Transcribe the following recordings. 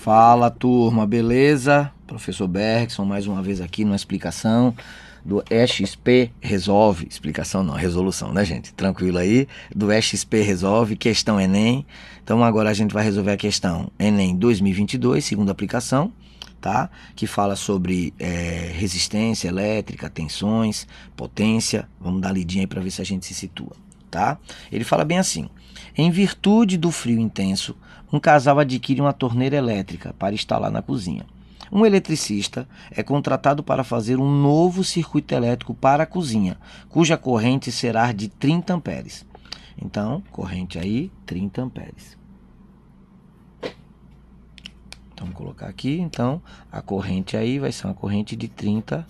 Fala, turma, beleza? Professor Bergson, mais uma vez aqui numa explicação do EXP Resolve. Explicação não, resolução, né, gente? Tranquilo aí. Do EXP Resolve, questão Enem. Então agora a gente vai resolver a questão Enem 2022, segunda aplicação, tá? Que fala sobre resistência elétrica, tensões, potência. Vamos dar uma lidinha aí para ver se a gente se situa, tá? Ele fala bem assim: em virtude do frio intenso, um casal adquire uma torneira elétrica para instalar na cozinha. Um eletricista é contratado para fazer um novo circuito elétrico para a cozinha, cuja corrente será de 30 amperes. Então, corrente aí, 30 amperes. Então, vamos colocar aqui. Então, a corrente aí vai ser uma corrente de 30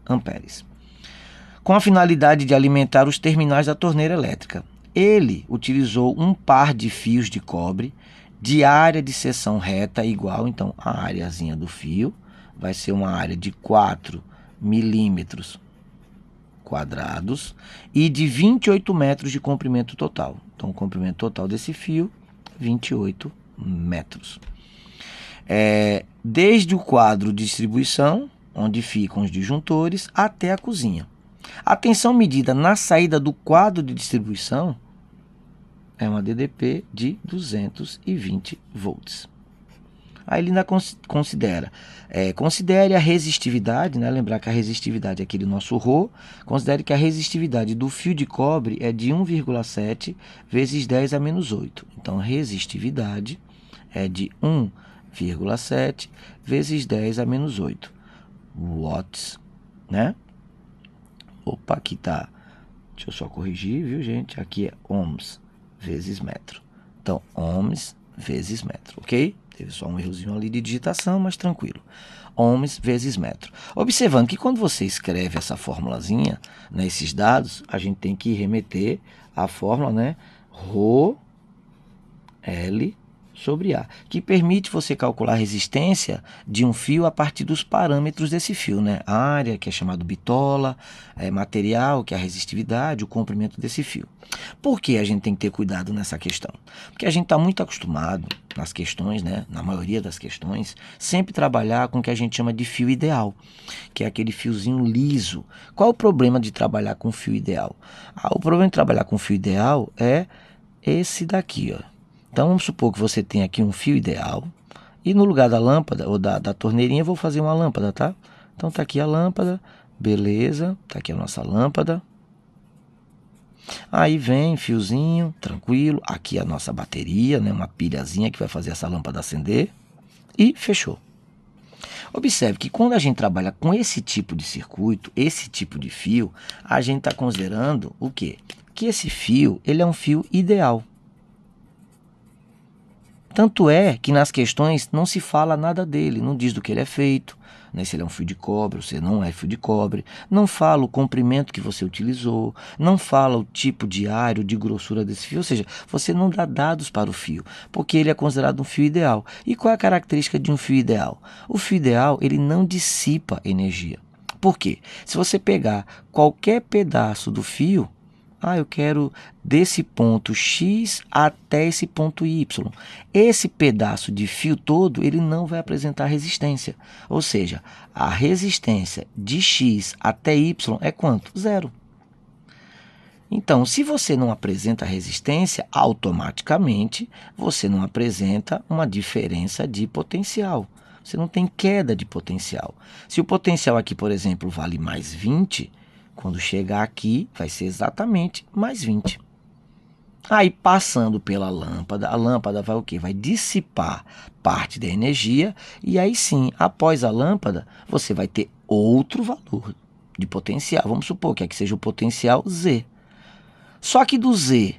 amperes. Com a finalidade de alimentar os terminais da torneira elétrica, ele utilizou um par de fios de cobre de área de seção reta igual, então a areazinha do fio vai ser uma área de 4 milímetros quadrados e de 28 metros de comprimento total. Então o comprimento total desse fio, 28 metros. Desde o quadro de distribuição, onde ficam os disjuntores, até a cozinha. A tensão medida na saída do quadro de distribuição é uma DDP de 220 volts. Aí ele ainda considere a resistividade, né? Lembrar que a resistividade é aquele nosso Rho. Considere que a resistividade do fio de cobre é de 1,7 vezes 10 a menos 8. Então, a resistividade é de 1,7 vezes 10 a menos 8 watts, né? Opa, aqui tá. Deixa eu só corrigir, viu, gente? Aqui é ohms vezes metro. Então, ohms vezes metro, ok? Teve só um errozinho ali de digitação, mas tranquilo. Ohms vezes metro. Observando que quando você escreve essa formulazinha, né, esses dados, a gente tem que remeter à fórmula, né? Rho L sobre A, que permite você calcular a resistência de um fio a partir dos parâmetros desse fio, né? A área, que é chamado bitola, material, que é a resistividade, o comprimento desse fio. Por que a gente tem que ter cuidado nessa questão? Porque a gente está muito acostumado nas questões, né? Na maioria das questões, sempre trabalhar com o que a gente chama de fio ideal, que é aquele fiozinho liso. Qual é o problema de trabalhar com fio ideal? O problema de trabalhar com fio ideal é esse daqui, ó. Então, vamos supor que você tem aqui um fio ideal e no lugar da lâmpada ou da torneirinha eu vou fazer uma lâmpada, tá? Então, tá aqui a lâmpada, beleza, tá aqui a nossa lâmpada. Aí vem fiozinho, tranquilo, aqui a nossa bateria, né? Uma pilhazinha que vai fazer essa lâmpada acender e fechou. Observe que quando a gente trabalha com esse tipo de circuito, esse tipo de fio, a gente está considerando o quê? Que esse fio, ele é um fio ideal. Tanto é que nas questões não se fala nada dele, não diz do que ele é feito, né, se ele é um fio de cobre ou se não é fio de cobre, não fala o comprimento que você utilizou, não fala o tipo de área ou de grossura desse fio, ou seja, você não dá dados para o fio, porque ele é considerado um fio ideal. E qual é a característica de um fio ideal? O fio ideal, ele não dissipa energia. Por quê? Se você pegar qualquer pedaço do fio, eu quero desse ponto X até esse ponto Y. Esse pedaço de fio todo, ele não vai apresentar resistência. Ou seja, a resistência de X até Y é quanto? Zero. Então, se você não apresenta resistência, automaticamente você não apresenta uma diferença de potencial. Você não tem queda de potencial. Se o potencial aqui, por exemplo, vale mais 20, quando chegar aqui, vai ser exatamente mais 20. Aí, passando pela lâmpada, a lâmpada vai o quê? Vai dissipar parte da energia e aí sim, após a lâmpada, você vai ter outro valor de potencial. Vamos supor que aqui seja o potencial Z. Só que do Z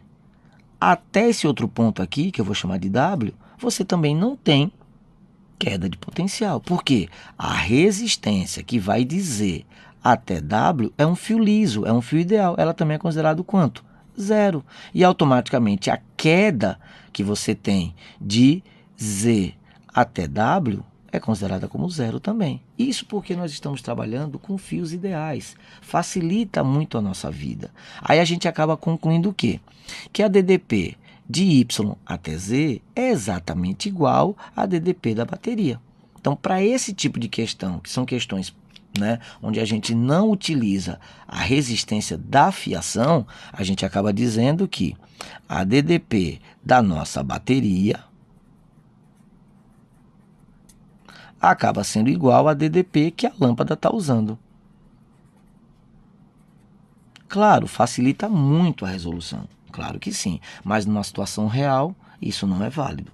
até esse outro ponto aqui, que eu vou chamar de W, você também não tem queda de potencial. Por quê? A resistência que vai de Z até W é um fio liso, é um fio ideal. Ela também é considerada quanto? Zero. E automaticamente a queda que você tem de Z até W é considerada como zero também. Isso porque nós estamos trabalhando com fios ideais. Facilita muito a nossa vida. Aí a gente acaba concluindo o quê? Que a DDP de Y até Z é exatamente igual a DDP da bateria. Então, para esse tipo de questão, que são questões, né, onde a gente não utiliza a resistência da fiação, a gente acaba dizendo que a DDP da nossa bateria acaba sendo igual a DDP que a lâmpada está usando. Claro, facilita muito a resolução, claro que sim, mas numa situação real isso não é válido.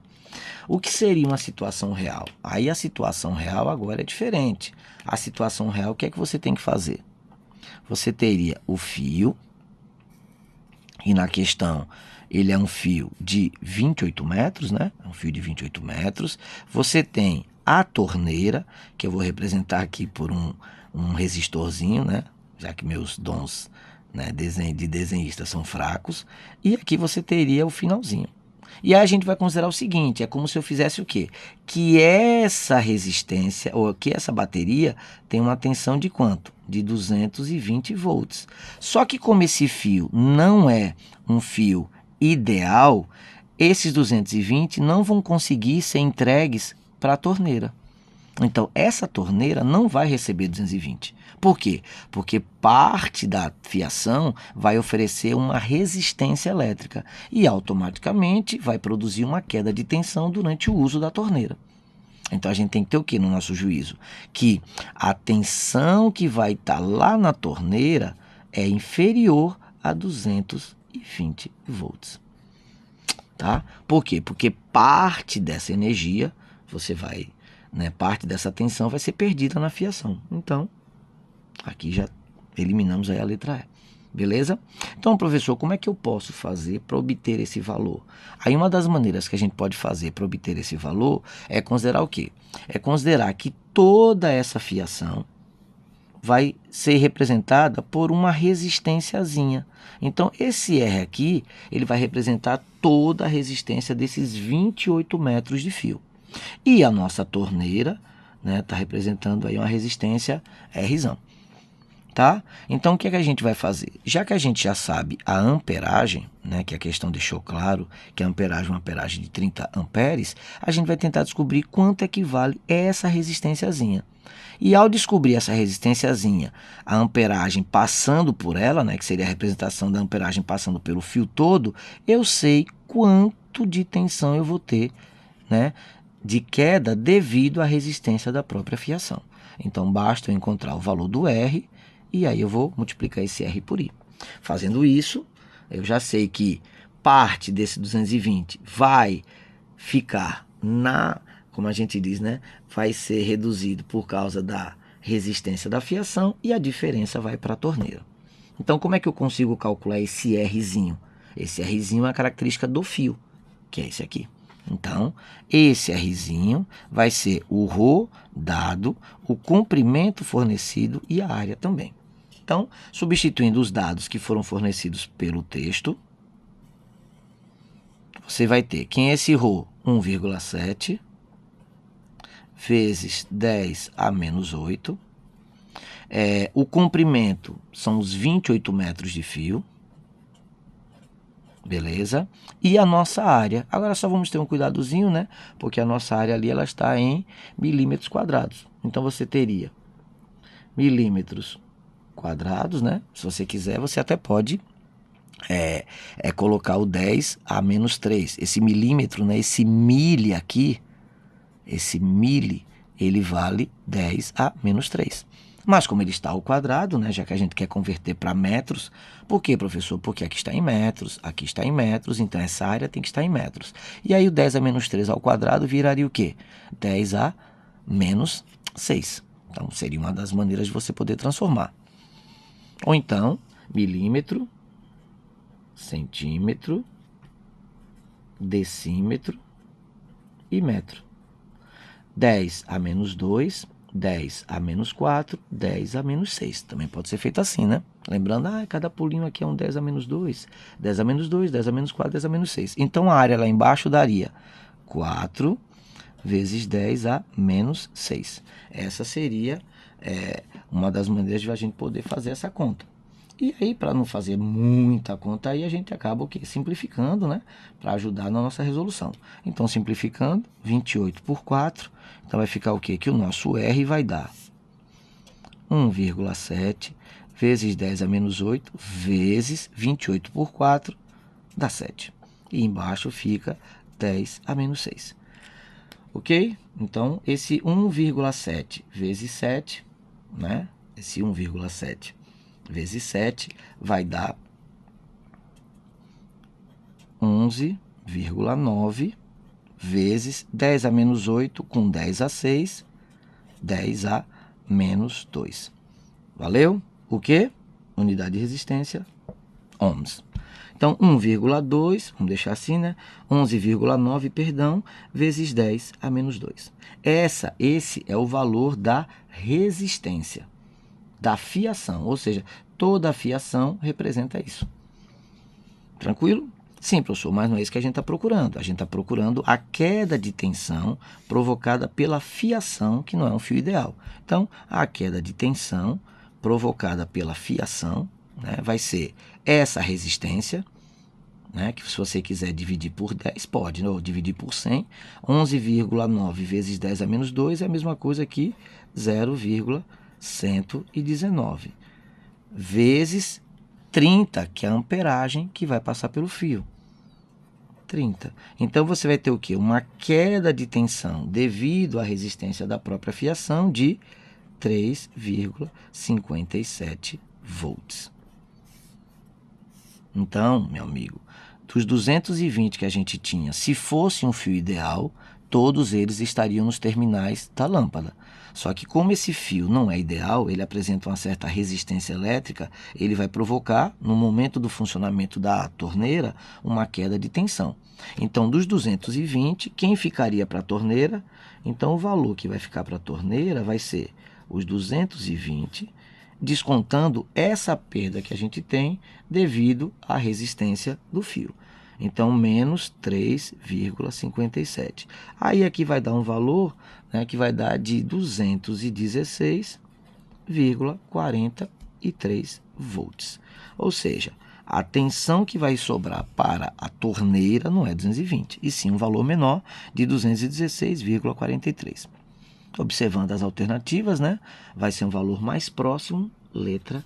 O que seria uma situação real? Aí a situação real agora é diferente. A situação real, o que é que você tem que fazer? Você teria o fio, e na questão ele é um fio de 28 metros, né? É um fio de 28 metros. Você tem a torneira, que eu vou representar aqui por um resistorzinho, né? Já que meus dons, né, de desenhista são fracos. E aqui você teria o finalzinho. E aí a gente vai considerar o seguinte, é como se eu fizesse o quê? Que essa resistência, ou que essa bateria tem uma tensão de quanto? De 220 volts. Só que como esse fio não é um fio ideal, esses 220 não vão conseguir ser entregues para a torneira. Então, essa torneira não vai receber 220. Por quê? Porque parte da fiação vai oferecer uma resistência elétrica e automaticamente vai produzir uma queda de tensão durante o uso da torneira. Então, a gente tem que ter o que no nosso juízo? Que a tensão que vai estar lá na torneira é inferior a 220 volts. Tá? Por quê? Porque parte dessa energia você vai... né, parte dessa tensão vai ser perdida na fiação. Então, aqui já eliminamos aí a letra E. Beleza? Então, professor, como é que eu posso fazer para obter esse valor? Aí uma das maneiras que a gente pode fazer para obter esse valor é considerar o quê? É considerar que toda essa fiação vai ser representada por uma resistênciazinha. Então, esse R aqui, ele vai representar toda a resistência desses 28 metros de fio. E a nossa torneira, né, está representando aí uma resistência Rzão. Tá? Então, o que é que a gente vai fazer? Já que a gente já sabe a amperagem, né, que a questão deixou claro que a amperagem é uma amperagem de 30 amperes, a gente vai tentar descobrir quanto equivale essa resistênciazinha. E ao descobrir essa resistênciazinha, a amperagem passando por ela, né, que seria a representação da amperagem passando pelo fio todo, eu sei quanto de tensão eu vou ter, né, de queda devido à resistência da própria fiação. Então, basta eu encontrar o valor do R e aí eu vou multiplicar esse R por I. Fazendo isso, eu já sei que parte desse 220 vai ficar como a gente diz, né? Vai ser reduzido por causa da resistência da fiação e a diferença vai para a torneira. Então, como é que eu consigo calcular esse Rzinho? Esse Rzinho é a característica do fio, que é esse aqui. Então, esse Rzinho vai ser o ρ dado, o comprimento fornecido e a área também. Então, substituindo os dados que foram fornecidos pelo texto, você vai ter que esse ρ 1,7 vezes 10 a menos 8. O comprimento são os 28 metros de fio. Beleza? E a nossa área, agora só vamos ter um cuidadozinho, né? Porque a nossa área ali, ela está em milímetros quadrados. Então, você teria milímetros quadrados, né? Se você quiser, você até pode colocar o 10 a menos 3. Esse milímetro, né? Esse mili aqui, esse mili, ele vale 10 a menos 3. Mas como ele está ao quadrado, né, já que a gente quer converter para metros, por quê, professor? Porque aqui está em metros, então essa área tem que estar em metros. E aí o 10 a menos 3 ao quadrado viraria o quê? 10 a menos 6. Então seria uma das maneiras de você poder transformar. Ou então, milímetro, centímetro, decímetro e metro. 10 a menos 2, 10 a menos 4, 10 a menos 6. Também pode ser feito assim, né? Lembrando, cada pulinho aqui é um 10 a menos 2, 10 a menos 2, 10 a menos 4, 10 a menos 6. Então, a área lá embaixo daria 4 vezes 10 a menos 6. Essa seria uma das maneiras de a gente poder fazer essa conta. E aí, para não fazer muita conta, aí a gente acaba o quê? Simplificando, né? Para ajudar na nossa resolução. Então, simplificando, 28 por 4. Então, vai ficar o quê? Que o nosso R vai dar 1,7 vezes 10 a menos 8 vezes 28 por 4 dá 7. E embaixo fica 10 a menos 6. Ok? Então, esse 1,7 vezes 7, né? Esse 1,7 vezes 7 vai dar 11,9 vezes 10 a menos 8 com 10 a 6, 10 a menos 2. Valeu? O quê? Unidade de resistência, ohms. Então, 1,2, vamos deixar assim, né? 11,9, perdão, vezes 10 a menos 2. Esse é o valor da resistência, da fiação, ou seja, toda a fiação representa isso. Tranquilo? Sim, professor, mas não é isso que a gente está procurando. A gente está procurando a queda de tensão provocada pela fiação, que não é um fio ideal. Então, a queda de tensão provocada pela fiação, né, vai ser essa resistência, né, que se você quiser dividir por 10, pode, ou dividir por 100. 11,9 vezes 10 a menos 2 é a mesma coisa que 0,119 vezes 30, que é a amperagem que vai passar pelo fio. 30. Então, você vai ter o quê? Uma queda de tensão devido à resistência da própria fiação de 3,57 volts. Então, meu amigo, dos 220 que a gente tinha, se fosse um fio ideal, todos eles estariam nos terminais da lâmpada. Só que como esse fio não é ideal, ele apresenta uma certa resistência elétrica, ele vai provocar, no momento do funcionamento da torneira, uma queda de tensão. Então, dos 220, quem ficaria para a torneira? Então, o valor que vai ficar para a torneira vai ser os 220, descontando essa perda que a gente tem devido à resistência do fio. Então, menos 3,57. Aí aqui vai dar um valor, né, que vai dar de 216,43 volts. Ou seja, a tensão que vai sobrar para a torneira não é 220, e sim um valor menor de 216,43. Observando as alternativas, né, vai ser um valor mais próximo, letra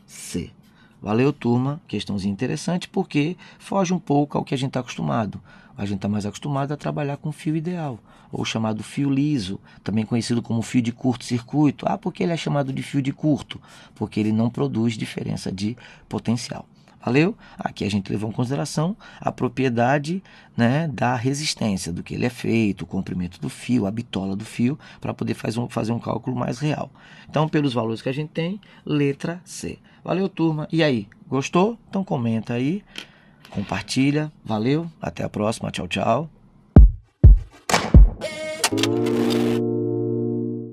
C. Valeu, turma. Questãozinha interessante porque foge um pouco ao que a gente está acostumado. A gente está mais acostumado a trabalhar com fio ideal, ou chamado fio liso, também conhecido como fio de curto-circuito. Ah, por que ele é chamado de fio de curto? Porque ele não produz diferença de potencial. Valeu? Aqui a gente levou em consideração a propriedade, né, da resistência, do que ele é feito, o comprimento do fio, a bitola do fio, para poder fazer um cálculo mais real. Então, pelos valores que a gente tem, letra C. Valeu, turma. E aí, gostou? Então comenta aí, compartilha. Valeu, até a próxima. Tchau, tchau.